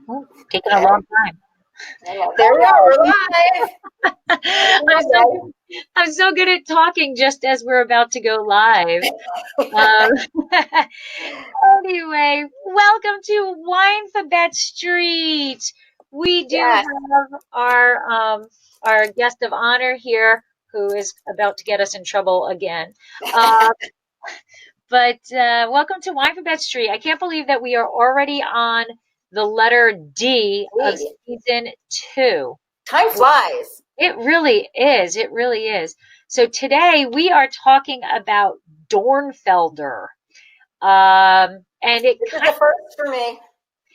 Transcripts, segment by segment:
Oh, it's taking a long time. There we are. We're live. I'm so good at talking just as we're about to go live. Um, anyway, welcome to Winephabet Street. We do Yes. have our guest of honor here who is about to get us in trouble again. Uh, but welcome to Winephabet Street. I can't believe that we are already on the letter D of season 2. Time flies. It really is. It really is. So today we are talking about Dornfelder. And This is the first for me.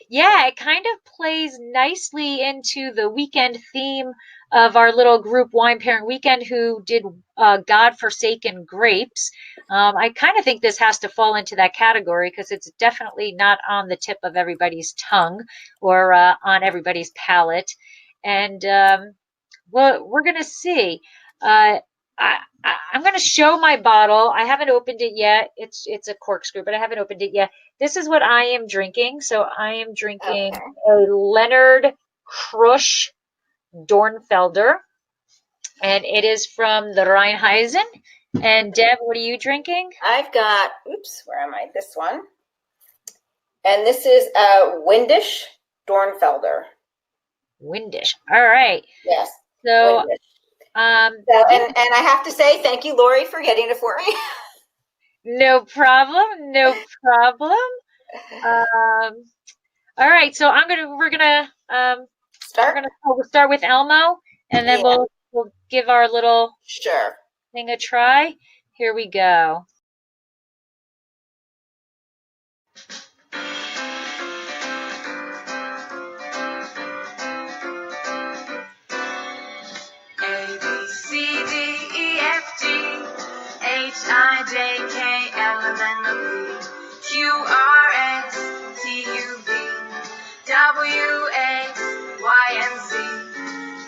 yeah, it kind of plays nicely into the weekend theme of our little group Wine Pairing Weekend who did God-Forsaken Grapes. I kind of think this has to fall into that category because it's definitely not on the tip of everybody's tongue or on everybody's palate. And well, we're going to see. I'm going to show my bottle. I haven't opened it yet. It's a corkscrew, but I haven't opened it yet. This is what I am drinking. So I am drinking a Leonard Krusch Dornfelder, and it is from the Rheinheisen. And Deb, what are you drinking? I've got, where am I? This one. And this is a Windisch Dornfelder. Windisch. All right. Yes. So, Windisch. And I have to say thank you, Lori, for getting it for me. No problem. No problem. All right. So we're gonna start with Elmo, and then we'll give our little thing a try. Here we go.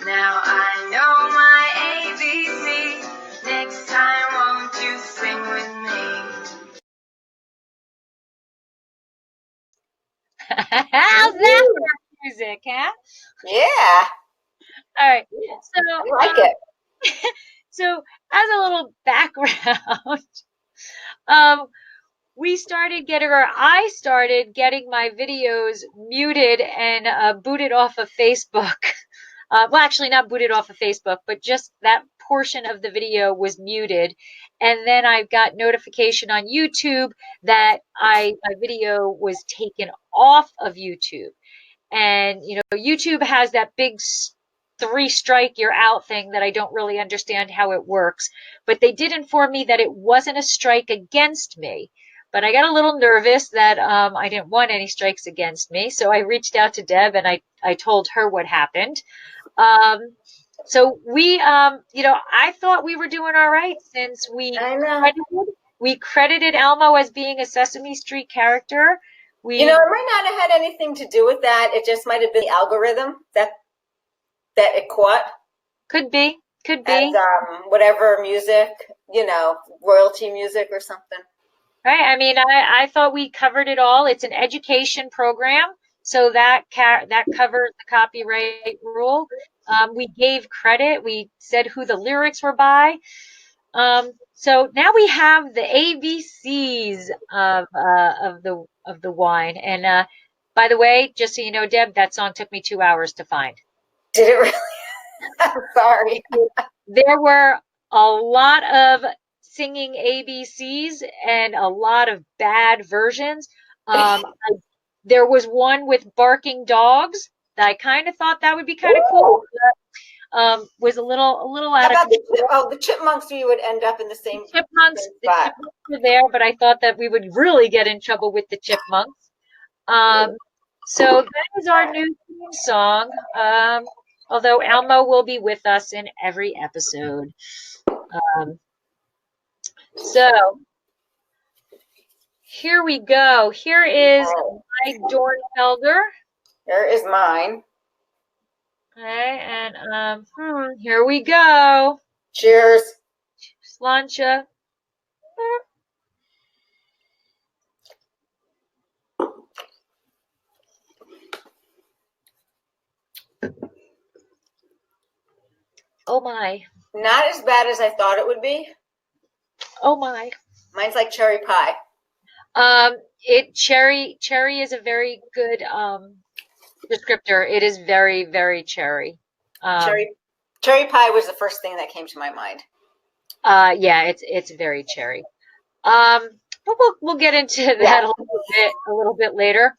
Now I know my ABC. Next time, won't you sing with me? How's that for music, huh? Yeah. All right. So I like it. So as a little background, I started getting my videos muted and booted off of Facebook. Well, actually not booted off of Facebook, but just that portion of the video was muted. And then I got notification on YouTube that my video was taken off of YouTube. And, YouTube has that big 3-strike you're out thing that I don't really understand how it works. But they did inform me that it wasn't a strike against me. But I got a little nervous that I didn't want any strikes against me. So I reached out to Deb and I told her what happened. So I thought we were doing all right since we credited Elmo as being a Sesame Street character. It might not have had anything to do with that. It just might have been the algorithm that it caught. Could be. As, whatever music, royalty music or something. Right. I mean, I thought we covered it all. It's an education program. So that covers the copyright rule. We gave credit. We said who the lyrics were by. So now we have the ABCs of the wine. And by the way, just so you know, Deb, that song took me 2 hours to find. Did it really? I'm sorry. There were a lot of singing ABCs and a lot of bad versions. There was one with barking dogs that I kind of thought that would be kind of cool. But, was a little out of the chipmunks. We would end up in the same chipmunks. The chipmunks were there, but I thought that we would really get in trouble with the chipmunks. So that is our new theme song. Although Elmo will be with us in every episode. So here we go. Here is my Dornfelder. There is mine. Okay, and here we go. Cheers. Sláinte. Oh my. Not as bad as I thought it would be. Oh my. Mine's like cherry pie. Cherry is a very good descriptor. It is very, very cherry. Cherry pie was the first thing that came to my mind. Yeah, it's very cherry. But we'll get into that a little bit later.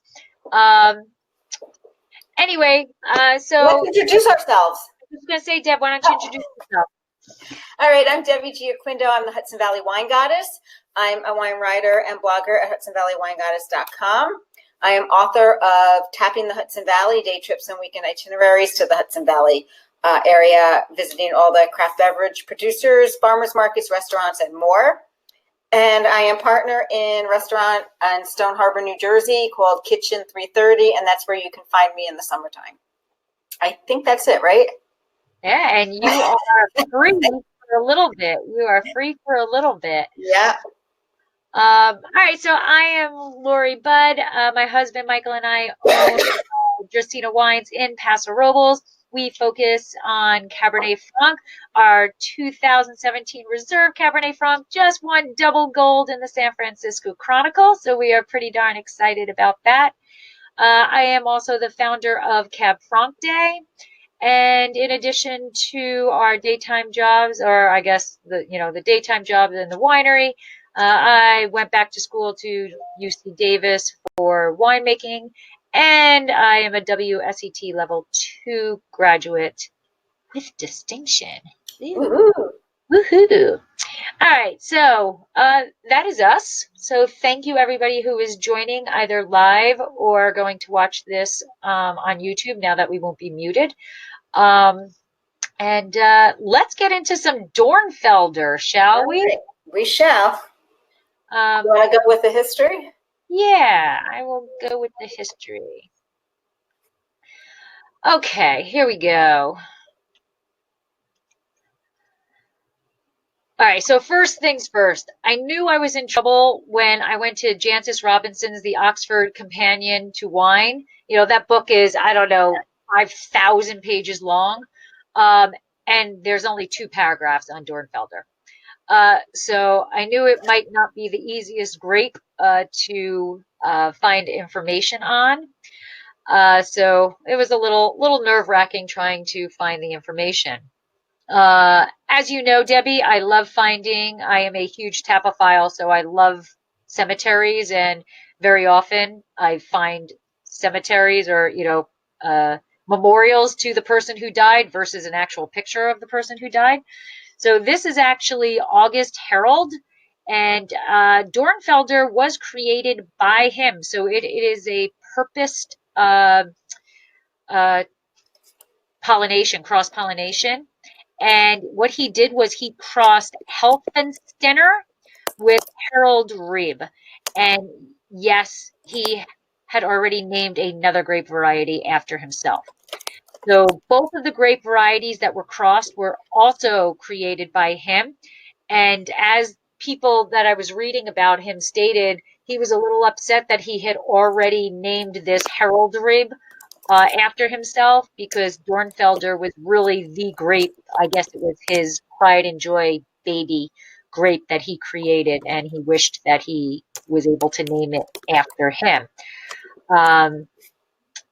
Anyway, so let's introduce ourselves. I was going to say, Deb, why don't you introduce yourself? All right, I'm Debbie Giaquindo. I'm the Hudson Valley Wine Goddess. I'm a wine writer and blogger at HudsonValleyWineGoddess.com. I am author of Tapping the Hudson Valley, Day Trips and Weekend Itineraries to the Hudson Valley area, visiting all the craft beverage producers, farmers markets, restaurants, and more. And I am partner in restaurant in Stone Harbor, New Jersey called Kitchen 330, and that's where you can find me in the summertime. I think that's it, right? Yeah, and you are free for a little bit. You are free for a little bit. Yeah. All right, so I am Lori Budd. My husband Michael and I own Justina Wines in Paso Robles. We focus on Cabernet Franc. Our 2017 Reserve Cabernet Franc just won double gold in the San Francisco Chronicle, so we are pretty darn excited about that. I am also the founder of Cab Franc Day. And in addition to our daytime jobs, or I guess the daytime jobs in the winery, I went back to school to UC Davis for winemaking, and I am a WSET Level 2 graduate with distinction. Woohoo! All right, so that is us. So thank you, everybody who is joining either live or going to watch this on YouTube now that we won't be muted. And let's get into some Dornfelder, shall we? Right. We shall. You want to go with the history? Yeah, I will go with the history. Okay, here we go. All right, so first things first. I knew I was in trouble when I went to Jancis Robinson's The Oxford Companion to Wine. That book is, I don't know, 5,000 pages long. And there's only 2 paragraphs on Dornfelder. So I knew it might not be the easiest grape to find information on. So it was a little nerve-wracking trying to find the information. As you know, Debbie, I love finding. I am a huge tapophile, so I love cemeteries, and very often I find cemeteries or memorials to the person who died versus an actual picture of the person who died. So this is actually August Herald, and Dornfelder was created by him. So it is a purposed pollination, cross-pollination. And what he did was he crossed Helfensteiner with Harold Rib. And yes, he had already named another grape variety after himself. So both of the grape varieties that were crossed were also created by him. And as people that I was reading about him stated, he was a little upset that he had already named this Harold Rib after himself, because Dornfelder was really the grape. I guess it was his pride and joy baby grape that he created, and he wished that he was able to name it after him.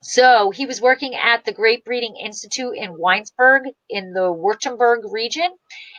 So he was working at the Grape Breeding Institute in Weinsberg in the Württemberg region,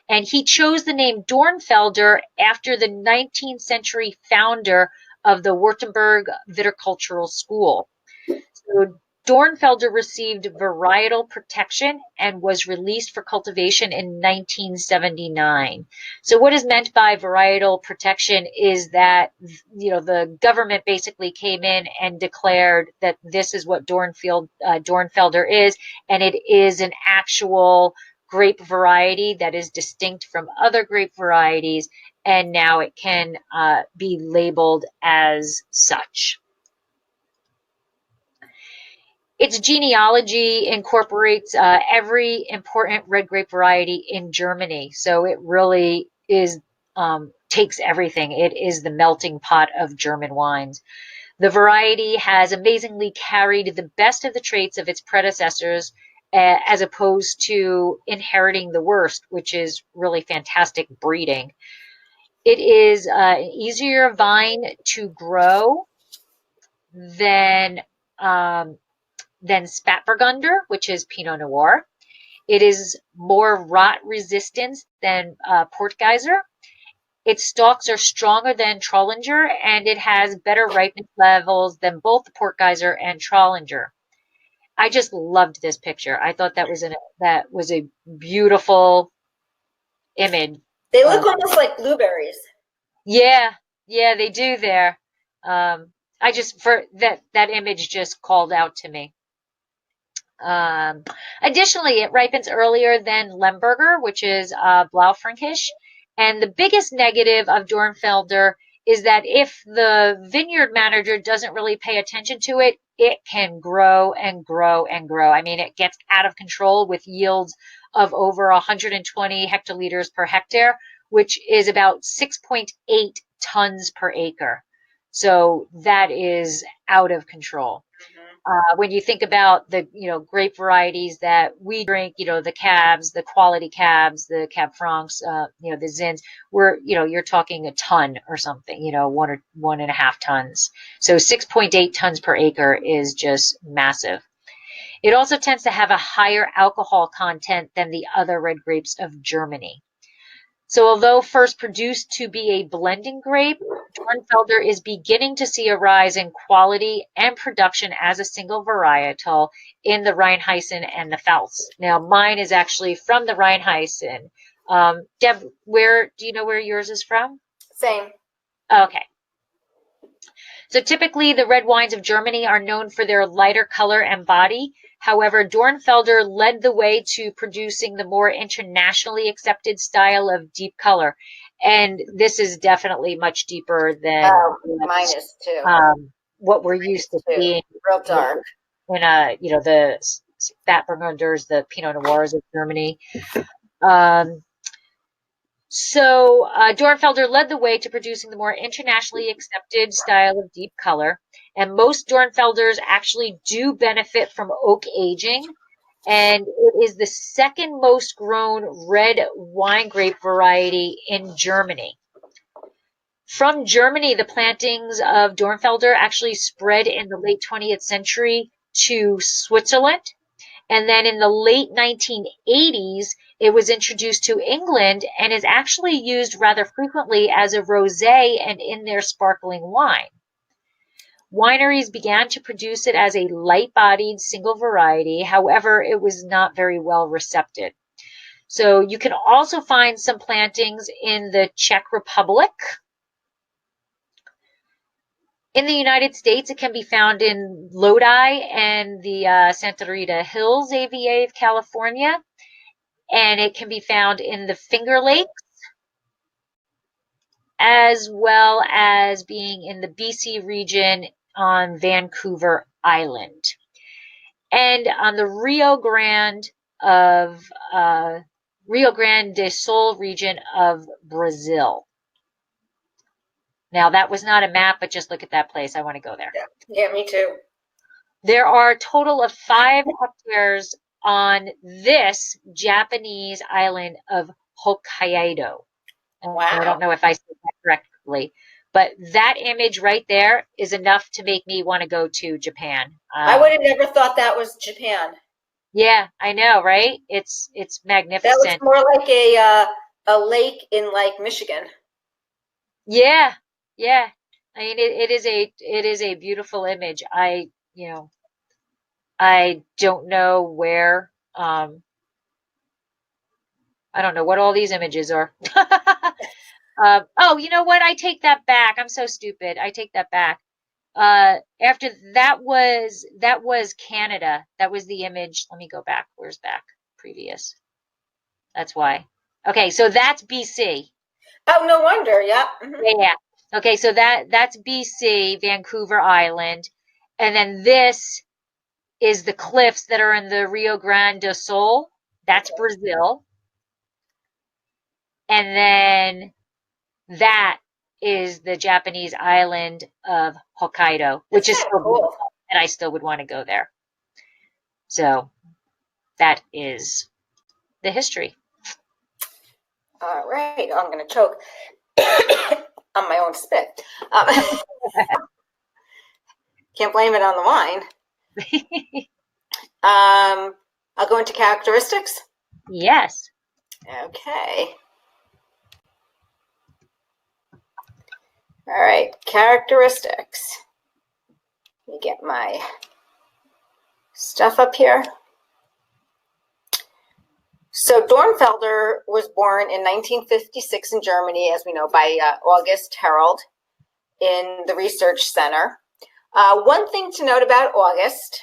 and he chose the name Dornfelder after the 19th century founder of the Württemberg Viticultural School. So Dornfelder received varietal protection and was released for cultivation in 1979. So what is meant by varietal protection is that, the government basically came in and declared that this is what Dornfelder is, and it is an actual grape variety that is distinct from other grape varieties, and now it can be labeled as such. Its genealogy incorporates every important red grape variety in Germany. So it really is takes everything. It is the melting pot of German wines. The variety has amazingly carried the best of the traits of its predecessors as opposed to inheriting the worst, which is really fantastic breeding. It is an easier vine to grow than Spätburgunder, which is Pinot Noir. It is more rot resistant than Portgeiser. Its stalks are stronger than Trollinger, and it has better ripeness levels than both the Portgeiser and Trollinger. I just loved this picture. I thought that was a beautiful image. They look almost like blueberries. Yeah, yeah, they do there. I just for that image just called out to me. Additionally, it ripens earlier than Lemberger, which is Blaufränkisch. And the biggest negative of Dornfelder is that if the vineyard manager doesn't really pay attention to it, it can grow and grow and grow. I mean, it gets out of control with yields of over 120 hectoliters per hectare, which is about 6.8 tons per acre. So that is out of control. When you think about the grape varieties that we drink, the cabs, the quality cabs, the Cab Francs, the Zins, you're talking a ton or something, 1.5 tons. So 6.8 tons per acre is just massive. It also tends to have a higher alcohol content than the other red grapes of Germany. So although first produced to be a blending grape, Dornfelder is beginning to see a rise in quality and production as a single varietal in the Rheinhessen and the Pfalz. Now, mine is actually from the Rheinhessen. Deb, do you know where yours is from? Same. Okay. So typically the red wines of Germany are known for their lighter color and body. However, Dornfelder led the way to producing the more internationally accepted style of deep color. And this is definitely much deeper than mine is too. What we're used to seeing. Real dark. When the Spätburgunders, the Pinot Noirs of Germany. So Dornfelder led the way to producing the more internationally accepted style of deep color. And most Dornfelders actually do benefit from oak aging. And it is the second most grown red wine grape variety in Germany. From Germany, the plantings of Dornfelder actually spread in the late 20th century to Switzerland. And then in the late 1980s, it was introduced to England and is actually used rather frequently as a rosé and in their sparkling wine. Wineries began to produce it as a light-bodied single variety. However, it was not very well received. So you can also find some plantings in the Czech Republic. In the United States, it can be found in Lodi and the Santa Rita Hills AVA of California, and it can be found in the Finger Lakes, as well as being in the BC region on Vancouver Island, and on the Rio Grande do Sul region of Brazil. Now, that was not a map, but just look at that place. I want to go there. Yeah, me too. There are a total of 5 hectares on this Japanese island of Hokkaido. Wow. I don't know if I said that correctly, but that image right there is enough to make me want to go to Japan. I would have never thought that was Japan. Yeah, I know, right? It's magnificent. That was more like a lake in like Michigan. Yeah, yeah. I mean, it is a beautiful image. I don't know where. I don't know what all these images are. Oh, you know what? I take that back. I'm so stupid. I take that back. After that was Canada. That was the image. Let me go back. Where's back? Previous. That's why. Okay, so that's BC. Oh, no wonder. Yeah. Mm-hmm. Yeah. Okay, so that's BC, Vancouver Island, and then this is the cliffs that are in the Rio Grande do Sul. That's Brazil, and then that is the Japanese island of Hokkaido, which is so cool, and I still would want to go there. So that is the history. All right, I'm going to choke on my own spit. Can't blame it on the wine. I'll go into characteristics. Yes. Okay. All right, characteristics. Let me get my stuff up here. So Dornfelder was born in 1956 in Germany, as we know, by August Herold in the Research Center. One thing to note about August,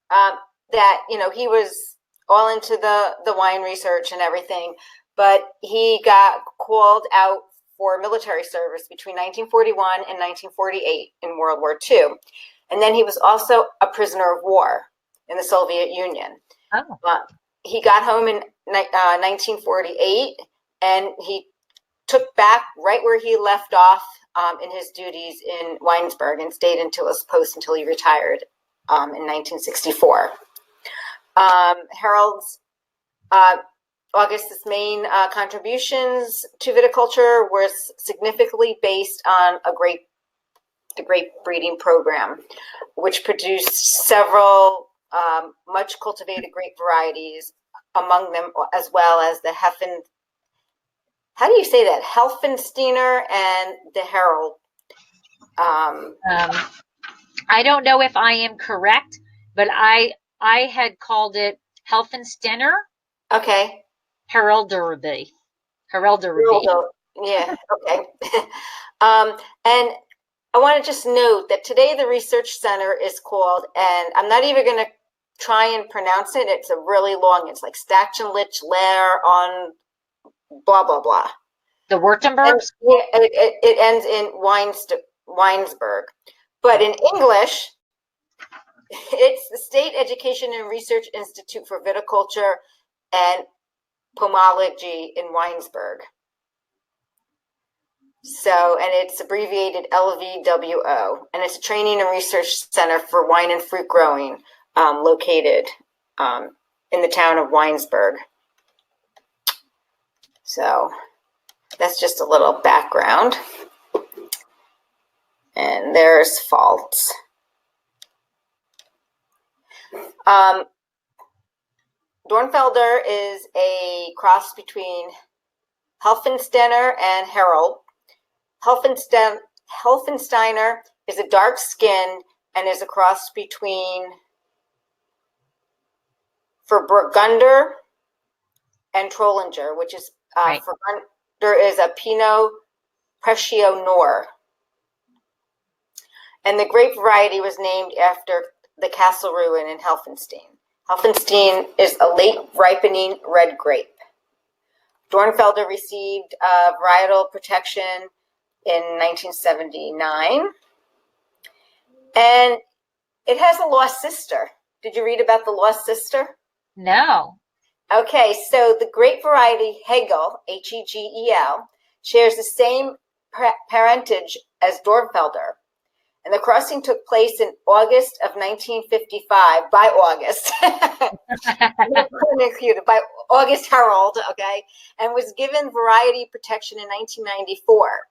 that, you know, he was all into the wine research and everything, but he got called out for military service between 1941 and 1948 in World War II. And then he was also a prisoner of war in the Soviet Union. Oh. He got home in 1948, and he took back right where he left off in his duties in Weinsberg and stayed until his post until he retired in 1964. Harold's August's main contributions to viticulture was significantly based on the grape breeding program, which produced several much cultivated grape varieties, among them as well as the how do you say that? Helfensteiner and the Herold. I don't know if I am correct, but I had called it Helfensteiner. Okay. Heralderby. Yeah, okay. And I want to just note that today the Research Center is called, and I'm not even going to try and pronounce it. It's a really long, it's like Stachenlich Lair on blah, blah, blah. The Württembergs? It ends in Weinsberg. But in English, it's the State Education and Research Institute for Viticulture and Pomology in Weinsberg. So, and it's abbreviated LVWO, and it's a training and research center for wine and fruit growing, located in the town of Weinsberg. So that's just a little background. And there's faults. Dornfelder is a cross between Helfensteiner and Herold. Helfensteiner is a dark skinned and is a cross between for Burgunder and Trollinger, which is Right. Burgunder is a Pinot Precio Noir. And the grape variety was named after the castle ruin in Helfenstein. Helfenstein is a late ripening red grape. Dornfelder received varietal protection in 1979. And it has a lost sister. Did you read about the lost sister? No. Okay, so the grape variety Hegel, Hegel, shares the same parentage as Dornfelder. And the crossing took place in August of 1955, by August, by August Herold, okay, and was given variety protection in 1994.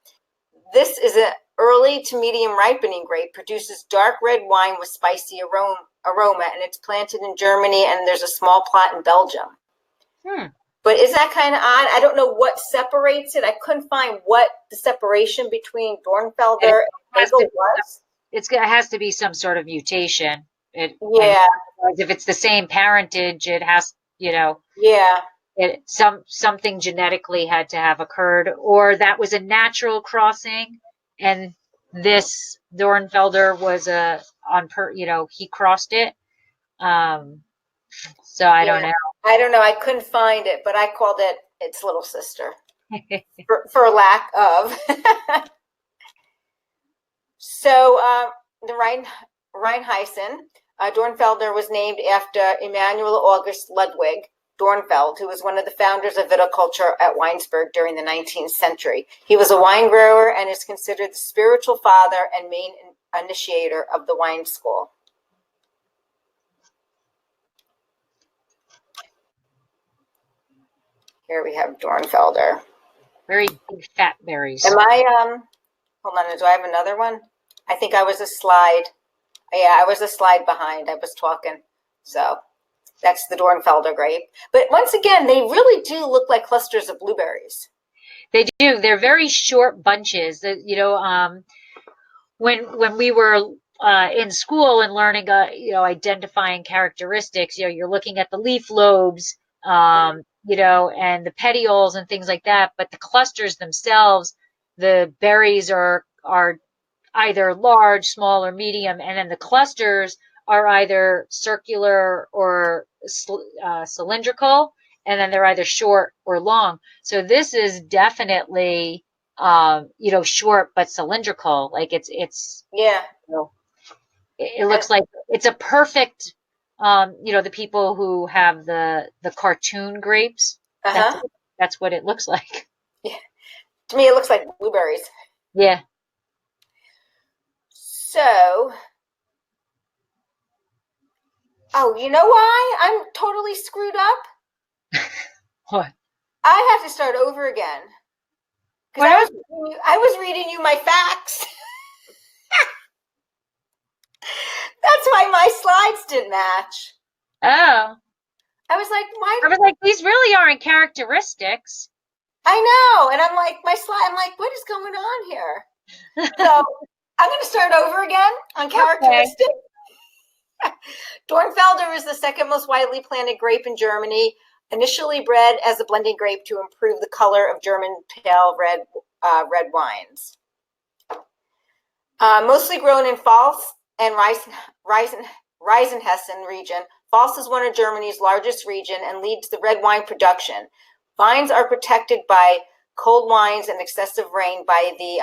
This is an early to medium ripening grape, produces dark red wine with spicy aroma, and it's planted in Germany, and there's a small plot in Belgium. But is that kind of odd? I don't know what separates it. I couldn't find what the separation between Dornfelder and Hegel was. It has to be some sort of mutation. Yeah. If it's the same parentage, it has, Yeah. Something genetically had to have occurred, or that was a natural crossing, and this Dornfelder was he crossed it. So I don't know. I don't know. I couldn't find it, but I called it its little sister for lack of. So the Rheinhessen, Dornfelder was named after Emanuel August Ludwig Dornfeld, who was one of the founders of viticulture at Weinsberg during the 19th century. He was a wine grower and is considered the spiritual father and main initiator of the wine school. Here we have Dornfelder. Very big fat berries. Am I, hold on, do I have another one? I think I was a slide. Yeah, I was a slide behind. I was talking. So that's the Dornfelder grape. But once again, they really do look like clusters of blueberries. They do. They're very short bunches. You know, when we were in school and learning, you know, identifying characteristics, you know, you're looking at the leaf lobes, you know, and the petioles and things like that. But the clusters themselves, the berries are either large, small, or medium, and then the clusters are either circular or cylindrical, and then they're either short or long. So this is definitely, you know, short but cylindrical. Like it's Yeah. you know, it looks like it's a perfect, you know, the people who have the cartoon grapes. That's what it looks like. Yeah. To me, it looks like blueberries. Yeah. So, oh, you know why I'm totally screwed up? What? I have to start over again. Because I was reading you my facts. That's why my slides didn't match. Oh. I was like, why? I was like, these really aren't characteristics. I know. And I'm like, I'm like, what is going on here? So I'm going to start over again on characteristics. Okay. Dornfelder is the second most widely planted grape in Germany, initially bred as a blending grape to improve the color of German pale red wines. Mostly grown in Pfalz and Rheinhessen region. Pfalz is one of Germany's largest region and leads the red wine production. Vines are protected by cold winds and excessive rain by the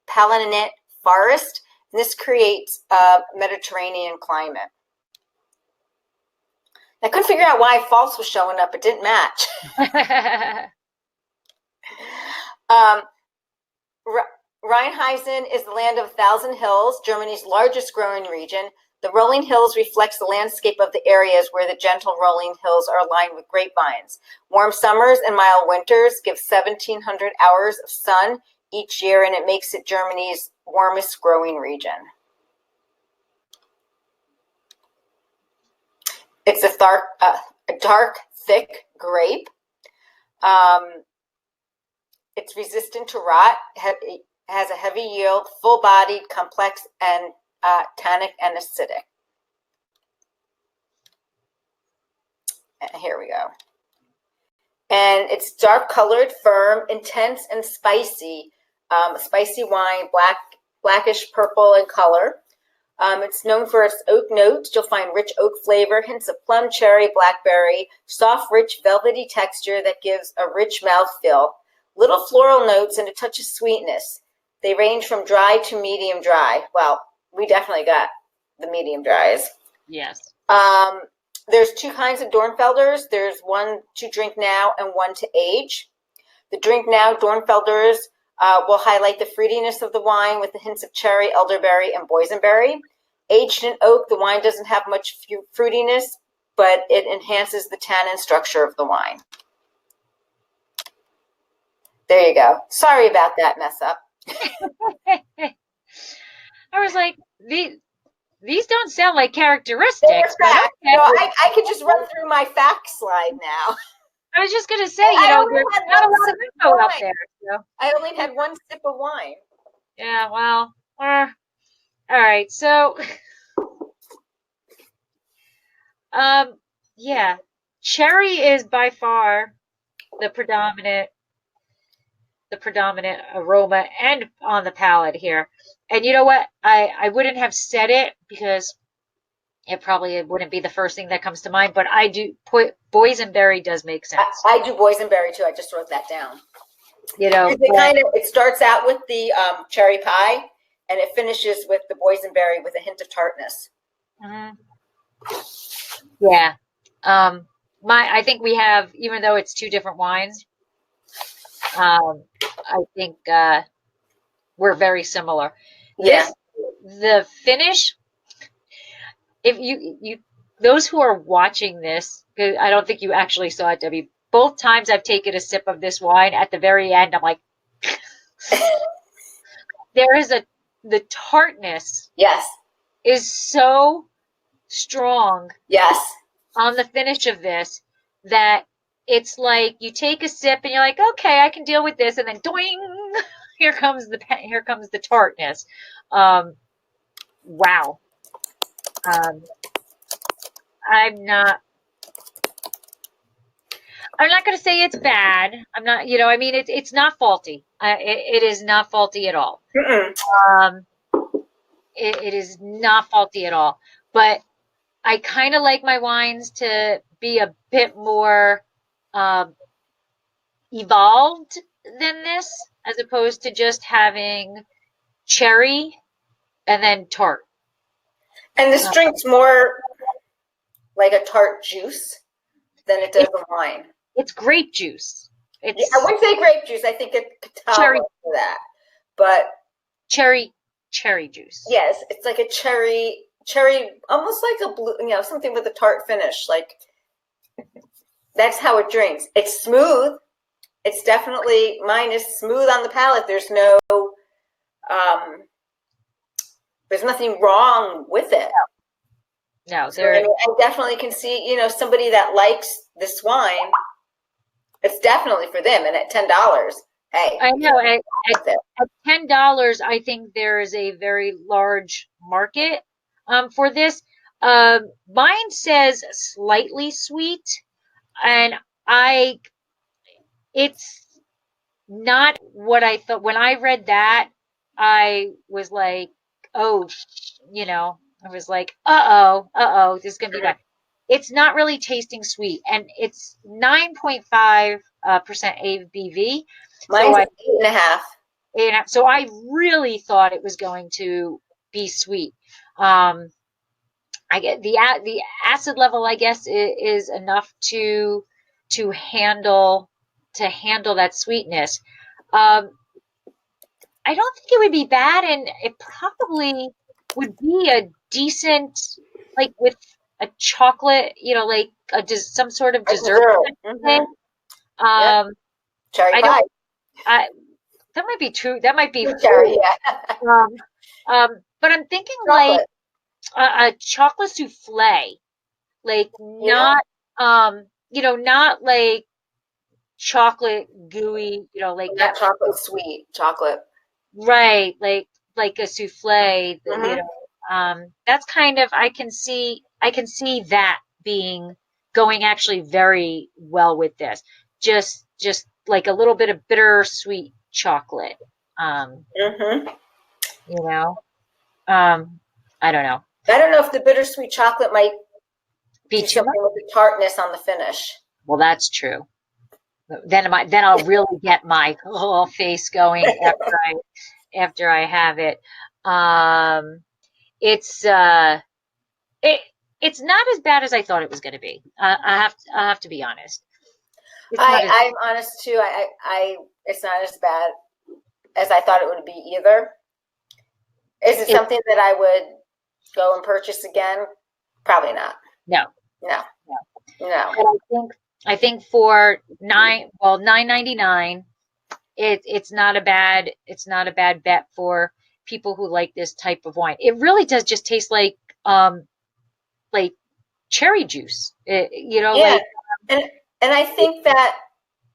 Palatinate forest. And this creates a Mediterranean climate. I couldn't figure out why Pfalz was showing up. It didn't match. Rheinhessen is the land of 1,000 hills, Germany's largest growing region. The rolling hills reflects the landscape of the areas where the gentle rolling hills are lined with grapevines. Warm summers and mild winters give 1,700 hours of sun each year, and it makes it Germany's warmest growing region. It's a dark, thick grape. It's resistant to rot, has a heavy yield, full-bodied, complex, and tannic and acidic. And here we go. And it's dark-colored, firm, intense, and spicy. Spicy wine, blackish purple in color. It's known for its oak notes. You'll find rich oak flavor, hints of plum, cherry, blackberry, soft, rich, velvety texture that gives a rich mouthfeel. Little floral notes and a touch of sweetness. They range from dry to medium dry. Well, we definitely got the medium dries. Yes. There's two kinds of Dornfelders. There's one to drink now and one to age. The drink now Dornfelders will highlight the fruitiness of the wine with the hints of cherry, elderberry, and boysenberry. Aged in oak, the wine doesn't have much fruitiness, but it enhances the tannin structure of the wine. There you go. Sorry about that mess up. I was like, these don't sound like characteristics. But okay. No, I could just run through my fact slide now. I was just going to say, you know, there's not a lot of info out there. So. I only had one sip of wine. Yeah, well, all right. So, yeah, cherry is by far the predominant aroma and on the palate here. And you know what? I wouldn't have said it because it probably wouldn't be the first thing that comes to mind, but I do. Boysenberry does make sense. I do boysenberry too. I just wrote that down. You know, it starts out with the cherry pie, and it finishes with the boysenberry with a hint of tartness. Mm-hmm. Yeah. I think we have, even though it's two different wines, I think we're very similar. Yeah. The finish, if you those who are watching this, because I don't think you actually saw it, Debbie, both times I've taken a sip of this wine, at the very end, I'm like, there is the tartness Yes. is so strong Yes. on the finish of this that it's like you take a sip and you're like, okay, I can deal with this, and then doing, here comes the tartness. Wow. I'm not going to say it's bad. I'm not, I mean, it's not faulty. It is not faulty at all. Mm-mm. Um, it is not faulty at all. But I kind of like my wines to be a bit more evolved than this, as opposed to just having cherry and then tart. And this drink's more like a tart juice than it does a wine. It's grape juice. I wouldn't say grape juice. I think it could tell cherry for that. But cherry juice. yes, it's like a cherry, almost like a blue, something with a tart finish. Like, that's how it drinks. It's smooth. It's definitely, mine is smooth on the palate. There's nothing wrong with it. No, so, I definitely can see, somebody that likes this wine, it's definitely for them. And at $10, hey. I know. At $10, I think there is a very large market for this. Mine says slightly sweet, and it's not what I thought. When I read that, I was like, oh, I was like, this is going to be bad. It's not really tasting sweet, and it's 9.5% ABV. Mine's 8.5. And so I really thought it was going to be sweet. I get the acid level, I guess, is enough to handle that sweetness. I don't think it would be bad, and it probably would be a decent, like with a chocolate, like some sort of dessert. Mm-hmm. Cherry pie. That might be true. That might be cherry. Yeah. But I'm thinking Chocolate. like a chocolate souffle, like not not like chocolate gooey, like that chocolate sweet chocolate. Right, like a souffle, that's kind of, I can see that going actually very well with this. Just like a little bit of bittersweet chocolate. Mm-hmm. I don't know. I don't know if the bittersweet chocolate might be too much with the tartness on the finish. Well, that's true. Then I'll really get my whole face going after I have it. It's not as bad as I thought it was going to be. I have to be honest. I'm honest too. It's not as bad as I thought it would be either. Is it something that I would go and purchase again? Probably not. No. And I think for $9.99, it's not a bad bet for people who like this type of wine. It really does just taste like cherry juice. Yeah. And I think that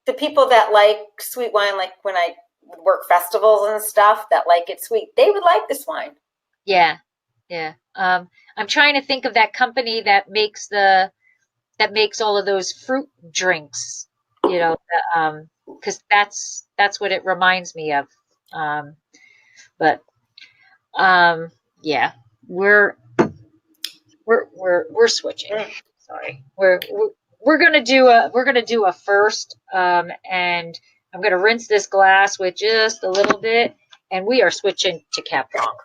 the people that like sweet wine, like when I work festivals and stuff, that like it sweet, they would like this wine. Yeah. I'm trying to think of that company that makes all of those fruit drinks, because that's what it reminds me of. Yeah, we're switching. Sorry, we're gonna do a first, and I'm gonna rinse this glass with just a little bit, and we are switching to Cab Franc.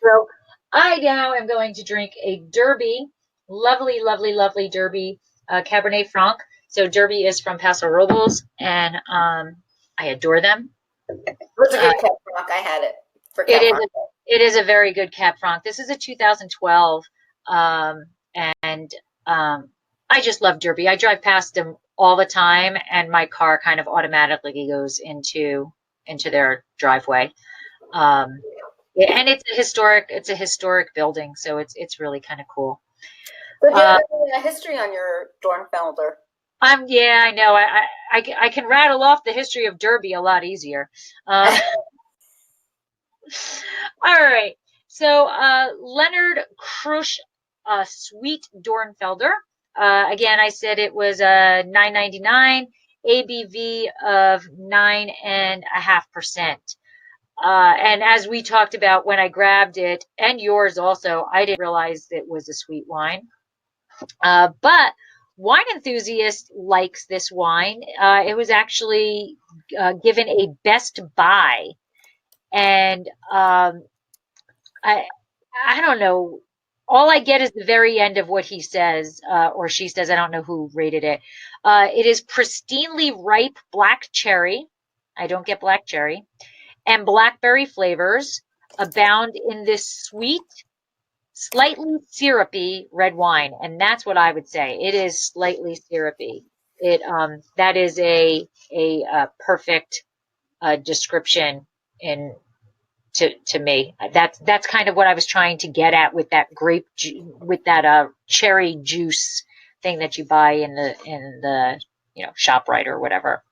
So I now am going to drink a Derby, lovely Derby Cabernet Franc. So Derby is from Paso Robles, and I adore them. What's a good Cab Franc? I had it for Cab Franc. It is a very good Cab Franc. This is a 2012, and I just love Derby. I drive past them all the time, and my car kind of automatically goes into their driveway. Yeah, and it's a historic building, so it's really kind of cool. So do you have a history on your Dornfelder? Yeah, I know. I can rattle off the history of Derby a lot easier. All right. So Leonard Krusch, Sweet Dornfelder. Again, I said it was a $9.99, ABV of 9.5%. And as we talked about when I grabbed it, and yours also, I didn't realize it was a sweet wine. But Wine Enthusiast likes this wine. It was actually given a best buy, and I don't know. All I get is the very end of what he says, or she says. I don't know who rated it. It is pristinely ripe black cherry. I don't get black cherry. And blackberry flavors abound in this sweet, slightly syrupy red wine. And that's what I would say. It is slightly syrupy. That is a perfect description to me. That's kind of what I was trying to get at with that cherry juice thing that you buy in the ShopRite or whatever.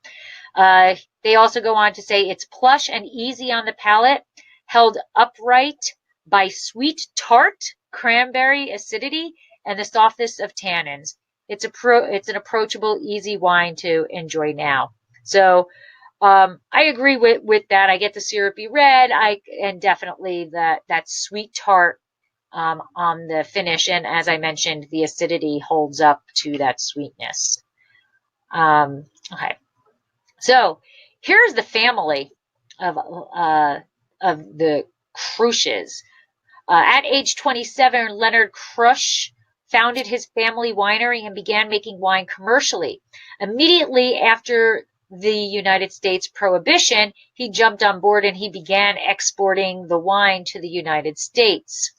They also go on to say it's plush and easy on the palate, held upright by sweet tart, cranberry acidity, and the softness of tannins. It's an approachable, easy wine to enjoy now. So I agree with that. I get the syrupy red, and definitely that sweet tart on the finish, and as I mentioned, the acidity holds up to that sweetness. Okay, so here's the family of the Krusch's. At age 27, Leonard Krusch founded his family winery and began making wine commercially. Immediately after the United States prohibition, he jumped on board and he began exporting the wine to the United States.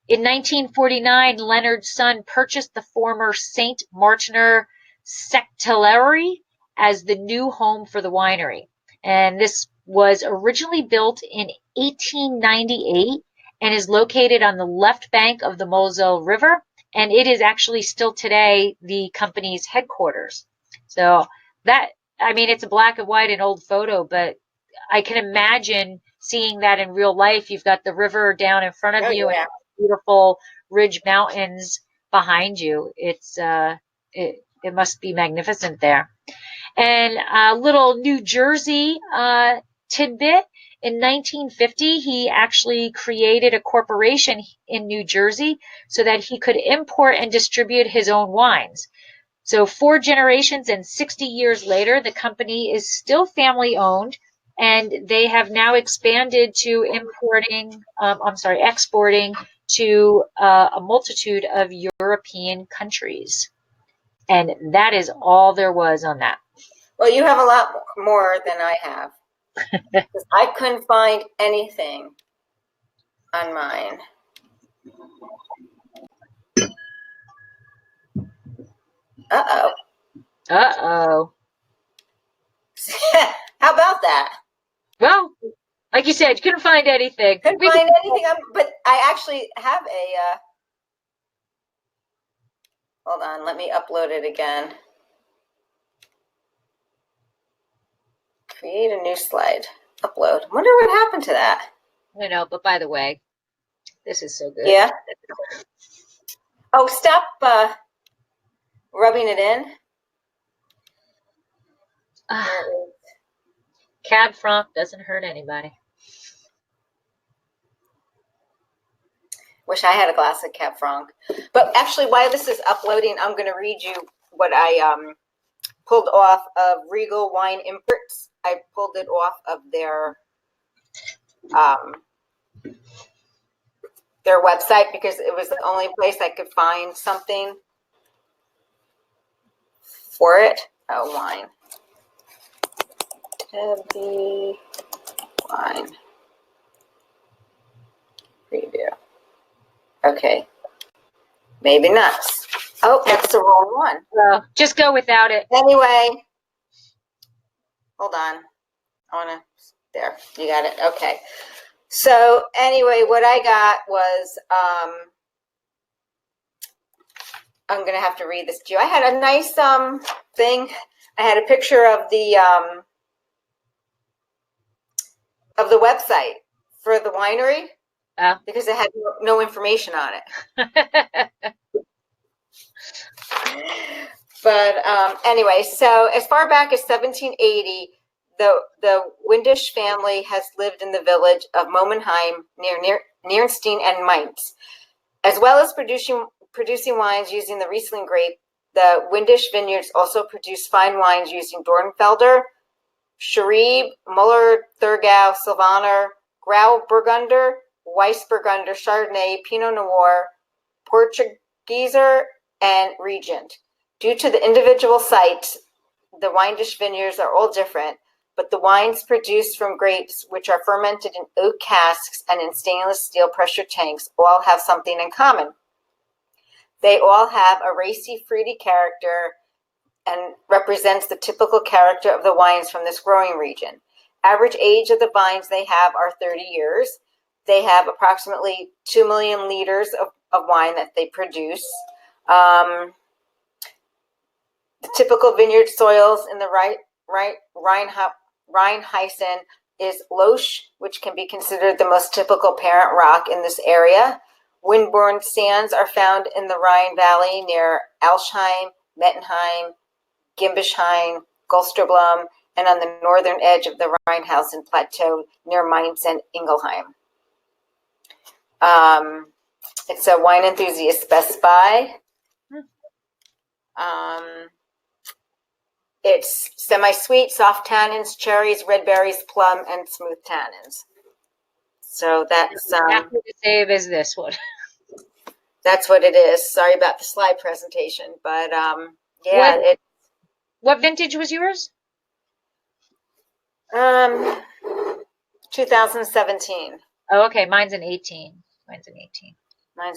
In 1949, Leonard's son purchased the former St. Martiner Sectillery as the new home for the winery. And this was originally built in 1898 and is located on the left bank of the Moselle River. And it is actually still today the company's headquarters. So it's a black and white and old photo, but I can imagine seeing that in real life. You've got the river down in front of you, yeah. and beautiful ridge mountains behind you. It must be magnificent there. And a little New Jersey tidbit. In 1950, he actually created a corporation in New Jersey so that he could import and distribute his own wines. So 4 generations and 60 years later, the company is still family owned, and they have now expanded to exporting to a multitude of European countries. And that is all there was on that. Well, you have a lot more than I have. I couldn't find anything on mine. Uh-oh. Uh-oh. How about that? Well, like you said, you couldn't find anything. Couldn't find anything, but I actually have a, hold on, let me upload it again. Create a new slide. Upload. Wonder what happened to that. I know, but by the way, this is so good. Yeah. Oh, stop rubbing it in. Cab Franc doesn't hurt anybody. Wish I had a glass of Cab Franc. But actually, while this is uploading, I'm going to read you what I pulled off of Regal Wine Imports. I pulled it off of their website because it was the only place I could find something for it. Oh, wine. Heavy wine. Preview. Okay. Maybe not. Oh, that's the wrong one. Well, just go without it. Anyway, hold on. There, you got it. Okay. So anyway, what I got was, I'm going to have to read this to you. I had a nice thing. I had a picture of the website for the winery because it had no information on it. But anyway, so as far back as 1780, the Windisch family has lived in the village of Momenheim near Nierenstein and Mainz. As well as producing wines using the Riesling grape, the Windisch vineyards also produce fine wines using Dornfelder, Schrieb, Muller, Thurgau, Sylvaner, Grauburgunder, Weissburgunder, Chardonnay, Pinot Noir, Portugieser, and Regent. Due to the individual sites, the Windisch vineyards are all different, but the wines produced from grapes, which are fermented in oak casks and in stainless steel pressure tanks, all have something in common. They all have a racy, fruity character and represents the typical character of the wines from this growing region. Average age of the vines they have are 30 years. They have approximately 2 million liters of wine that they produce. The typical vineyard soils in the Rheinhessen is Loess, which can be considered the most typical parent rock in this area. Windborne sands are found in the Rhine Valley near Alschheim, Mettenheim, Gimbisheim, Golsterblum, and on the northern edge of the Rheinhausen Plateau near Mainz and Ingelheim. It's a wine enthusiast Best Buy. It's semi-sweet, soft tannins, cherries, red berries, plum, and smooth tannins. So that's Exactly the same as this one. That's what it is. Sorry about the slide presentation, but yeah. What vintage was yours? 2017. Oh, okay. Mine's an 18. Mine's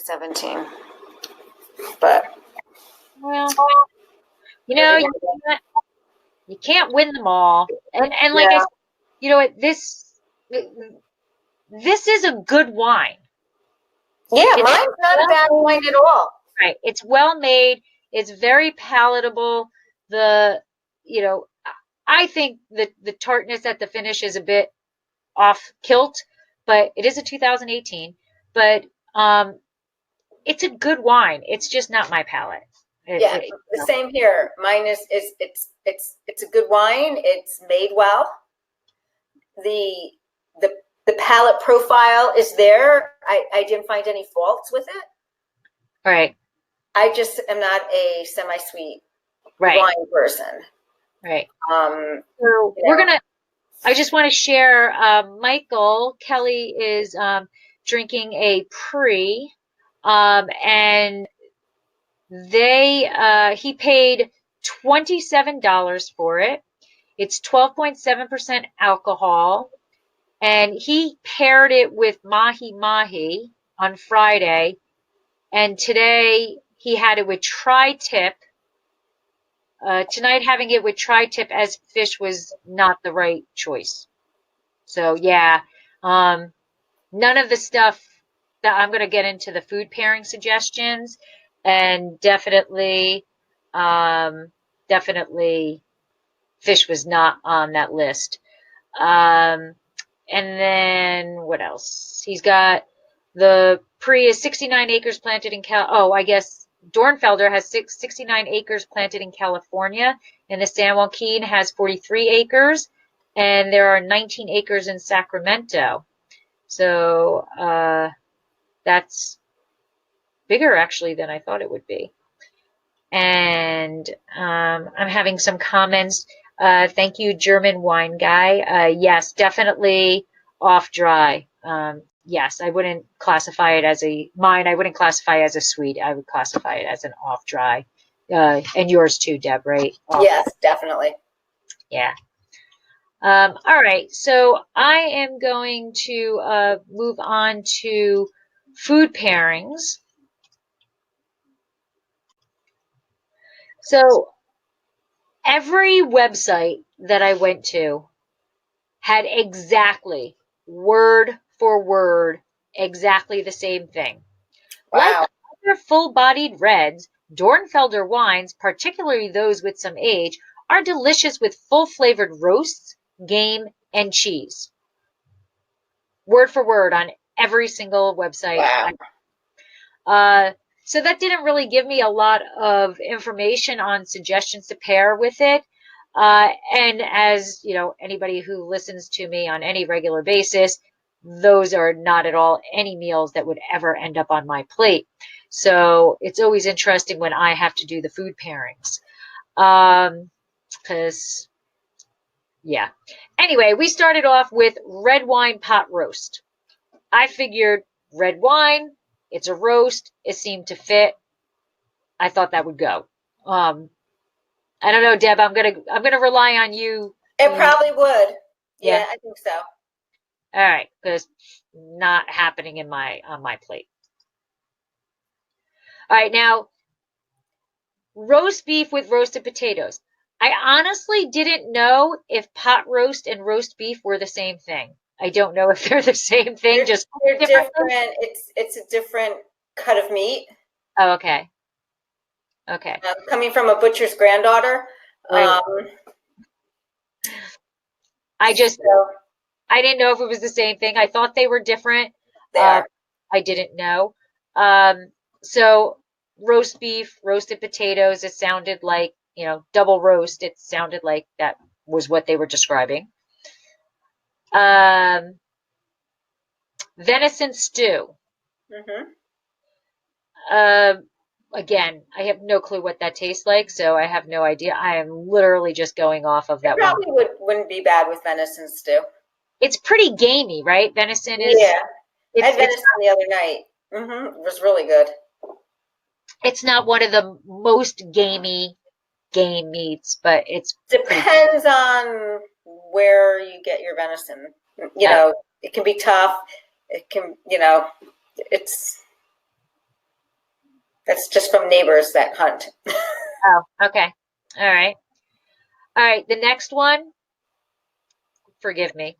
17. But well, you can't win them all. And like I said, you know what, this is a good wine. Yeah, mine's not a bad wine at all. Right. It's well made. It's very palatable. I think the tartness at the finish is a bit off kilt, but it is a 2018. But it's a good wine. It's just not my palate. The same here. Mine is it's a good wine. It's made well. The palate profile is there. I didn't find any faults with it. Right. I just am not a semi-sweet wine person. Right. So I just want to share, Michael Kelly is drinking a Pre, and he paid $27 for it. It's 12.7% alcohol, and he paired it with mahi mahi on Friday, and today he had it with tri-tip. Tonight having it with tri-tip as fish was not the right choice. So yeah, none of the stuff that I'm going to get into the food pairing suggestions, and definitely fish was not on that list. And then what else? He's got the Pre is 69 acres planted in I guess Dornfelder has 69 acres planted in California, and the San Joaquin has 43 acres, and there are 19 acres in Sacramento. So that's bigger actually than I thought it would be. And I'm having some comments. Thank you, German wine guy. Yes, definitely off dry. Yes, I wouldn't classify it as I wouldn't classify as a sweet. I would classify it as an off dry. And yours too, Deb, right? Yes, definitely. Yeah. All right. So I am going to move on to food pairings. So every website that I went to had exactly, word for word, exactly the same thing. Like Wow. other full-bodied reds, Dornfelder wines, particularly those with some age, are delicious with full-flavored roasts, game, and cheese. Word for word on every single website. Wow. So that didn't really give me a lot of information on suggestions to pair with it. And as you know, anybody who listens to me on any regular basis, those are not at all any meals that would ever end up on my plate. So it's always interesting when I have to do the food pairings. Because, yeah. Anyway, we started off with red wine pot roast. I figured red wine, it's a roast, it seemed to fit. I thought that would go. Um, I don't know, Deb. I'm gonna rely on you. It probably would. Yeah. Yeah, I think so. All right, because not happening in my on my plate. All right, now roast beef with roasted potatoes. I honestly didn't know if pot roast and roast beef were the same thing. I don't know if they're the same thing, just They're different. different. It's a different cut of meat. Oh, okay. Okay. Coming from a butcher's granddaughter. Right. I just So I didn't know if it was the same thing. I thought they were different. they are. I didn't know. So roast beef, roasted potatoes, it sounded like, double roast. It sounded like that was what they were describing. Um, venison stew. Mm-hmm. Again, I have no clue what that tastes like, so I have no idea. I am literally just going off of It that one. probably wouldn't be bad with venison stew. It's pretty gamey, right? Venison is. Yeah. I had It's venison the other night. Mm-hmm. It was really good. it's not one of the most gamey game meats, but it's pretty. Depends on where you get your venison. You know, it can be tough. It can, that's just from neighbors that hunt. Oh, okay. All right. All right. The next one, forgive me.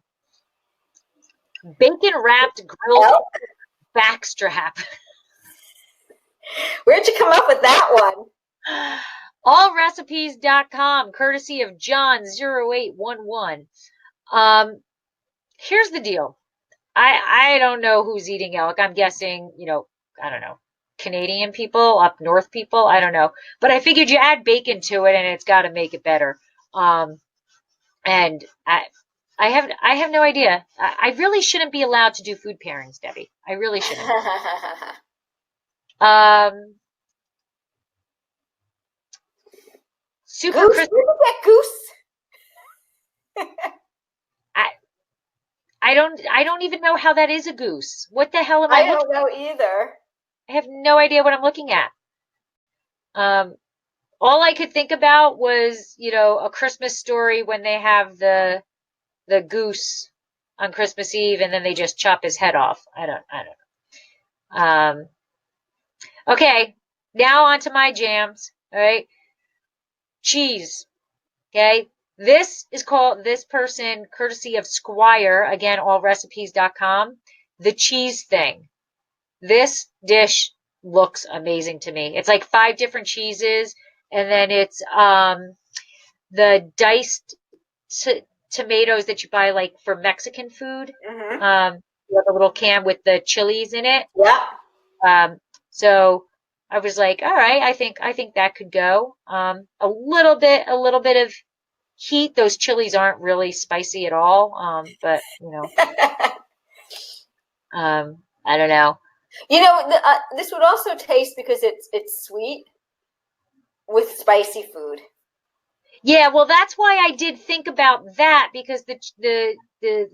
Bacon wrapped grilled Elk? backstrap. Where'd you come up with that one? Allrecipes.com, courtesy of John0811. Here's the deal. I don't know who's eating elk. I'm guessing, I don't know, Canadian people, up north people. I don't know. But I figured you add bacon to it and it's got to make it better. And I have no idea. I really shouldn't be allowed to do food pairings, Debbie. I really shouldn't. Super Goose? crispy. Where did that goose? I don't even know how that is a goose. What the hell am I I looking? don't know either. I have no idea what I'm looking at. All I could think about was, A Christmas Story when they have the goose on Christmas Eve and then they just chop his head off. I don't know. Okay, now on to my jams. All right. Cheese. Okay. This is called, this person, courtesy of Squire, again, allrecipes.com, the cheese thing. This dish looks amazing to me. It's like 5 different cheeses, and then it's the diced tomatoes that you buy like for Mexican food. Mm-hmm. You have a little can with the chilies in it. Yeah. So I was like, all right, I think that could go. A little bit of heat. Those chilies aren't really spicy at all. But I don't know. This would also taste because it's sweet with spicy food. Yeah, well, that's why I did think about that because the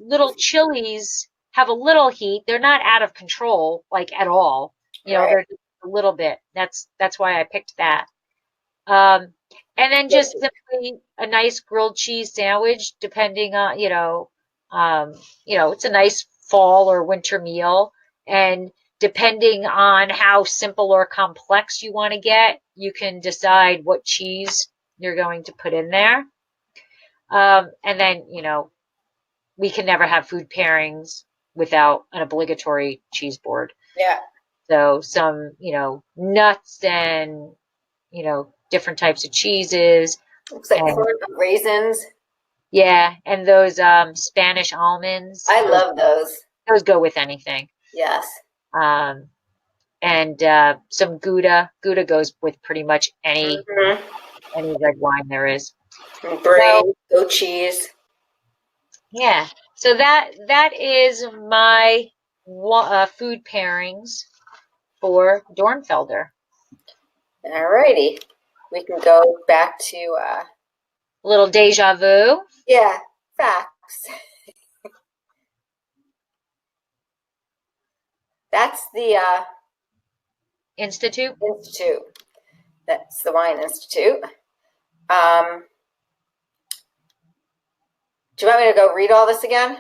little chilies have a little heat. They're not out of control like at all. Right. They're just a little bit. That's why I picked that. And then just simply a nice grilled cheese sandwich, depending on, it's a nice fall or winter meal. And depending on how simple or complex you want to get, you can decide what cheese you're going to put in there. And then, we can never have food pairings without an obligatory cheese board. Yeah. So some, nuts and, different types of cheeses. Looks like And, corn raisins. yeah, and those Spanish almonds. I love those. Those go with anything. Yes. And some Gouda. Gouda goes with pretty much any red wine there is. Brie, goat cheese. Yeah. So that is my food pairings for Dornfelder. All righty. We can go back to A little deja vu. yeah, facts. That's the Institute. Institute. That's the Wine Institute. Do you want me to go read all this again?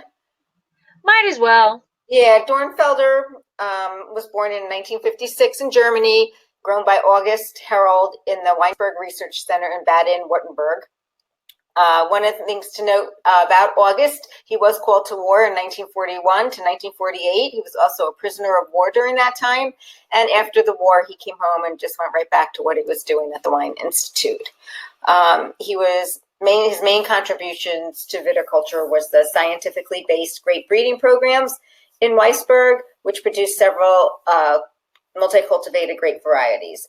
Might as well. Yeah, Dornfelder was born in 1956 in Germany, grown by August Herold in the Weinberg Research Center in Baden-Württemberg. One of the things to note about August, he was called to war in 1941 to 1948. He was also a prisoner of war during that time. And after the war, he came home and just went right back to what he was doing at the Wine Institute. His main contributions to viticulture was the scientifically based grape breeding programs in Weisberg, which produced several multi-cultivated grape varieties.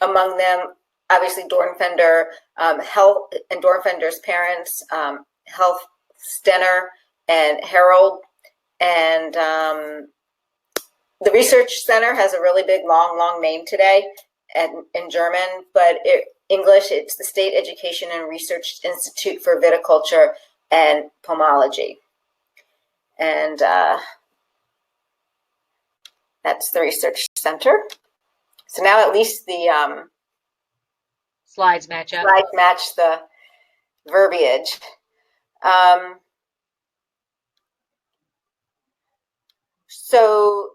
Among them, obviously, Dornfelder, Health, and Dornfelder's parents, Health, Stenner, and Harold. And the research center has a really big, long name today in German, but English, it's the State Education and Research Institute for Viticulture and Pomology. And that's the research center. So now at least the Slides match up. Slides match the verbiage. So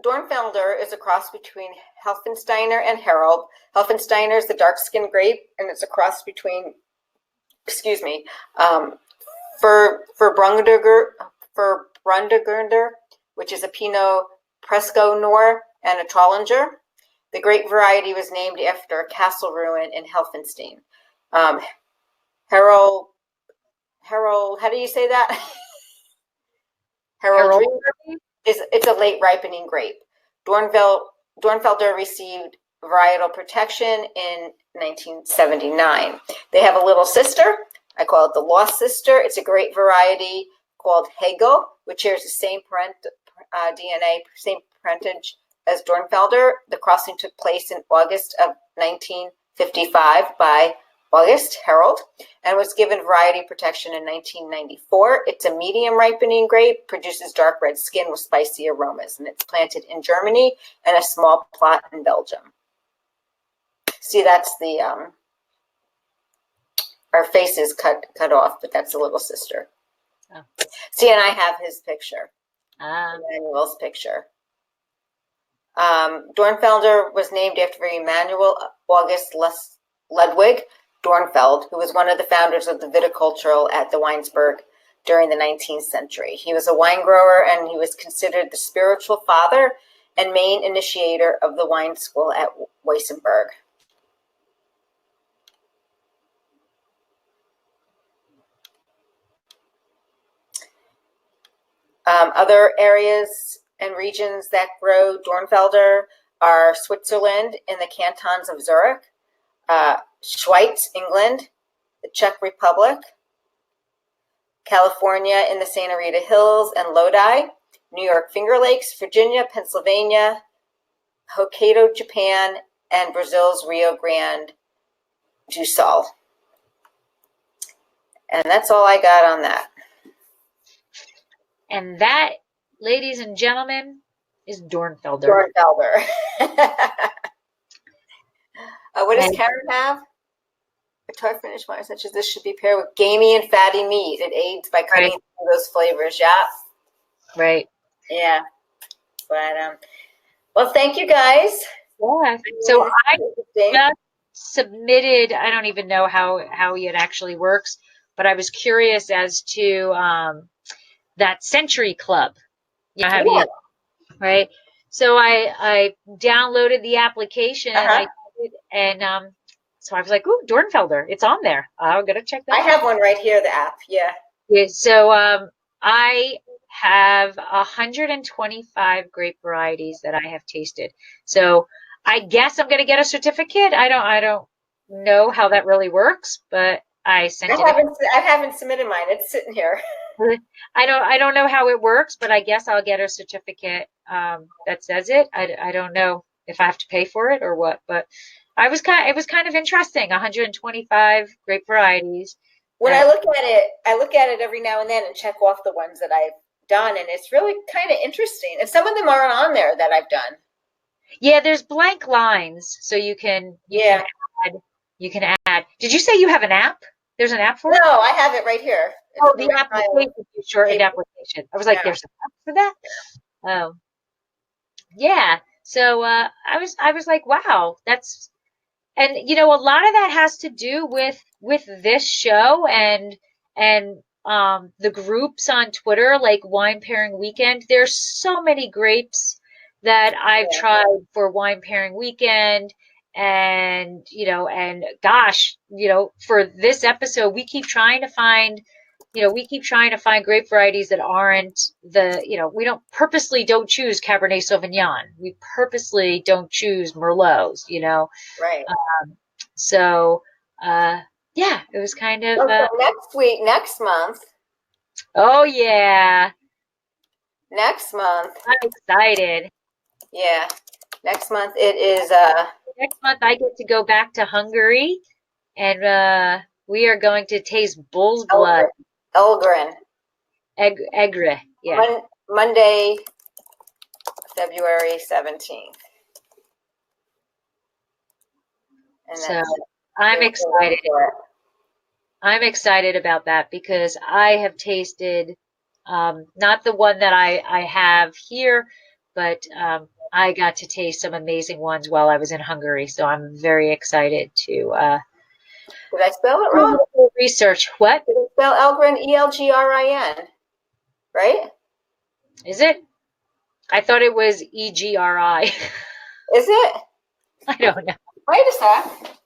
Dornfelder is a cross between Helfensteiner and Harold. Helfensteiner is the dark-skinned grape, and it's a cross between, Brundergurnder, which is a Pinot Presco Noir, and a Trollinger. The grape variety was named after a castle ruin in Helfenstein. Harold, how do you say that? Harold it's a late ripening grape. Dornfelder received varietal protection in 1979. They have a little sister. I call it the lost sister. It's a grape variety called Hegel, which shares the same DNA, same parentage as Dornfelder. The crossing took place in August of 1955 by August Herold and was given variety protection in 1994. It's a medium ripening grape, produces dark red skin with spicy aromas, and it's planted in Germany and a small plot in Belgium. See, that's the, our face is cut off, but that's the little sister. Oh. See, and I have his picture, Emmanuel's picture. Dornfelder was named after Emanuel August Ludwig Dornfeld, who was one of the founders of the viticulture at the Weinsberg during the 19th century. He was a wine grower, and he was considered the spiritual father and main initiator of the wine school at Weissenberg. Other areas and regions that grow Dornfelder are Switzerland in the cantons of Zurich, Schweiz, England, the Czech Republic, California in the Santa Rita Hills and Lodi, New York Finger Lakes, Virginia, Pennsylvania, Hokkaido, Japan, and Brazil's Rio Grande do Sul. And that's all I got on that. And that, ladies and gentlemen, is Dornfelder. Dornfelder. What does Karen have? A tart finish wine such as this should be paired with gamey and fatty meat. It aids by cutting through those flavors. Yeah. Right. Yeah. But Well, thank you guys. Yeah. So I Interesting. just submitted, I don't even know how it actually works, but I was curious as to that Century Club. Have Yeah. you, right? So I downloaded the application and Uh-huh. I did, and so I was like, "Ooh, Dornfelder, it's on there. I'm gonna check I that out." have one right here, the app. Yeah. Yeah, so I have 125 grape varieties that I have tasted. So I guess I'm gonna get a certificate. I don't know how that really works, but I sent it I haven't submitted mine. It's sitting here. in. I don't know how it works, but I guess I'll get a certificate that says it. I don't know if I have to pay for it or what, but it was kind of interesting. 125 grape varieties. When I look at it every now and then and check off the ones that I've done, and it's really kind of interesting. And some of them aren't on there that I've done. Yeah, there's blank lines, so you can Yeah. add. Did you say you have an app? There's an app for it? No, I have it right here. It's Oh, the the application, the shortened paper. application. I was like, Yeah. there's an app for that? Oh, yeah. So I was like, wow, that's and a lot of that has to do with this show and the groups on Twitter like Wine Pairing Weekend. There's so many grapes that I've Yeah. tried for Wine Pairing Weekend, and and gosh, for this episode we keep trying to find grape varieties that aren't we don't purposely don't choose Cabernet Sauvignon. We purposely don't choose Merlots, Right. so, yeah, it was kind of, So next month, oh yeah, next month, I'm excited. yeah, next month it is Next month I get to go back to Hungary, and we are going to taste bull's blood, Elgren. egre, yeah. Monday, February 17th. And So I'm excited. I'm excited about that because I have tasted not the one that I have here, but I got to taste some amazing ones while I was in Hungary. So I'm very excited to Did I spell it do a wrong? little research. What Did I spell Elgren Elgrin? Right? is it? I thought it was EGRI. Is it? I don't know. Wait a sec.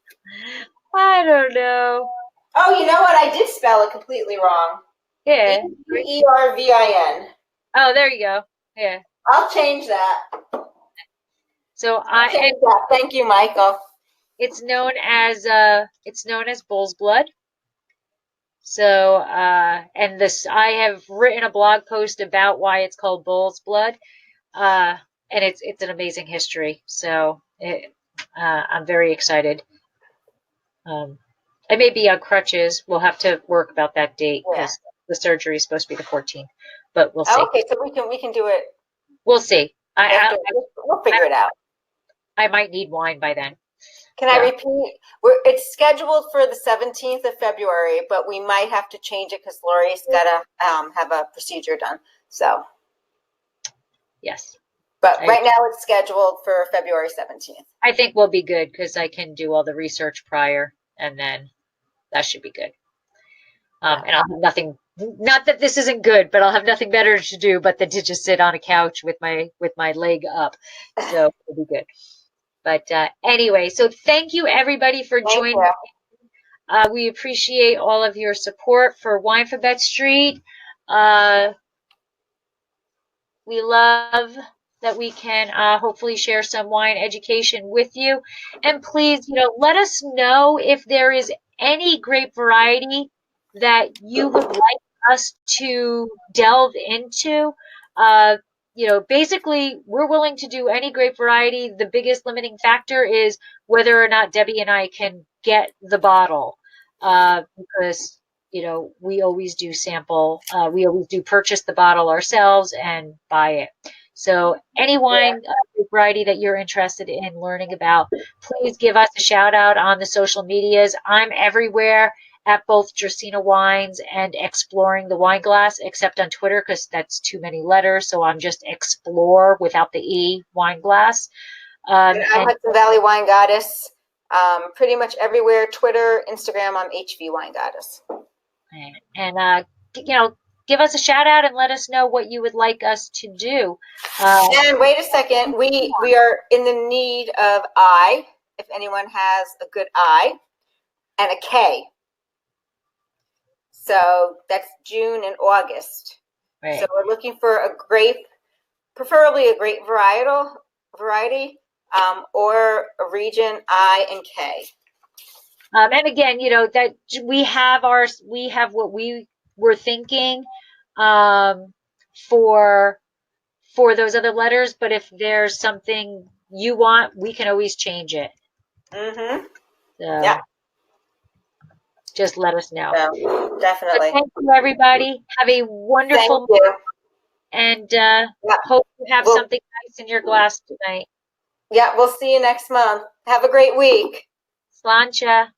I don't know. Oh, you know what? I did spell it completely wrong. Yeah. Ervin. Oh, there you go. Yeah. I'll change that. So Thank you, Michael. it's known as bull's blood. So, and this, I have written a blog post about why it's called bull's blood, and it's an amazing history. So, I'm very excited. I may be on crutches. We'll have to work about that date because the surgery is supposed to be the 14th, but we'll see. Okay, so we can do it. We'll see. We'll figure it out. I might need wine by then. Can I repeat? It's scheduled for the 17th of February, but we might have to change it because Lori's got to have a procedure done. So, yes. But right now it's scheduled for February 17th. I think we'll be good because I can do all the research prior, and then that should be good. And I'll have nothing. Not that this isn't good, but I'll have nothing better to do but than to just sit on a couch with my leg up. So it'll be good. But anyway, so thank you everybody for joining. We appreciate all of your support for Winephabet Street. We love that we can hopefully share some wine education with you. And please, let us know if there is any grape variety that you would like us to delve into. Basically, we're willing to do any grape variety. The biggest limiting factor is whether or not Debbie and I can get the bottle, because we always do sample. We always do purchase the bottle ourselves and buy it. So any wine variety that you're interested in learning about, please give us a shout out on the social medias. I'm everywhere at both Dracaena Wines and Exploring the Wine Glass, except on Twitter because that's too many letters. So I'm just Explore without the E Wine Glass. And I'm Hudson Valley Wine Goddess. Pretty much everywhere, Twitter, Instagram, I'm HV Wine Goddess. And give us a shout out and let us know what you would like us to do. And wait a second, we are in the need of I, if anyone has a good I, and a K. So that's June and August. Right. So we're looking for a grape, preferably a grape variety, or a region I and K. And again, that we have what we were thinking for those other letters. But if there's something you want, we can always change it. Mm-hmm. So yeah. Just let us know. So, definitely. So thank you, everybody. Have a wonderful month, and hope you have something nice in your glass tonight. Yeah, we'll see you next month. Have a great week. Sláinte.